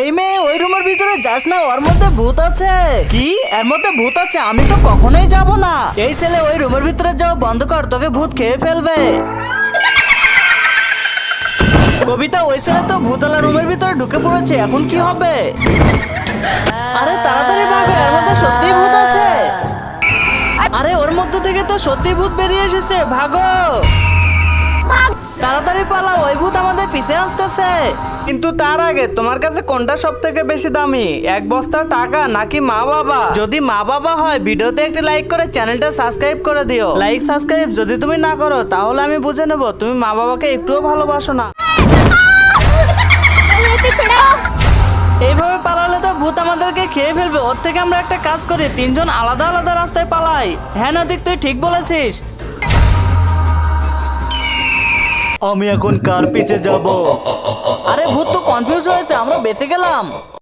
এই মেয়ে ওই রুমের ভিতরে যাস না, ওর মধ্যে ভূত আছে। কি? এর মধ্যে ভূত আছে? আমি তো কখনোই যাব না। এই ছেলে, ওই রুমের ভিতরে যাও বন্ধ কর, তোকে ভূত খেয়ে ফেলবে। কবিতা, ওই ছেলে তো ভূতওয়ালা রুমের ভিতরে ঢুকে পড়েছে, এখন কি হবে? আরে তাড়াতাড়ি ভাগো, এর মধ্যে সত্যিই ভূত আছে। আরে ওর মধ্যে থেকে তো সত্যি ভূত বেরিয়ে এসেছে, ভাগো তাড়াতাড়ি পালাও, ওই ভূত আমাদের পিছে আসতেছে। কিন্তু তার আগে তোমার কাছে কোনটা সব থেকে বেশি দামি, এক বস্তা টাকা নাকি মা বাবা? যদি মা বাবা হয় ভিডিওতে একটি লাইক করে চ্যানেলটা সাবস্ক্রাইব করে দিও। লাইক সাবস্ক্রাইব যদি তুমি না করো তাহলে আমি বুঝে নেব তুমি মা বাবাকে একটুও ভালোবাসো না। এইভাবে পালালে তো ভূত আমাদেরকে খেয়ে ফেলবে। ওর থেকে আমরা একটা কাজ করি, তিনজন আলাদা আলাদা রাস্তায় পালাই। হ্যাঁ নদীক, তুই ঠিক বলেছিস। আমি এখন কার পিছে যাব? আরে ভূত তো কনফিউজ হয়েছে, আমরা বেঁচে গেলাম।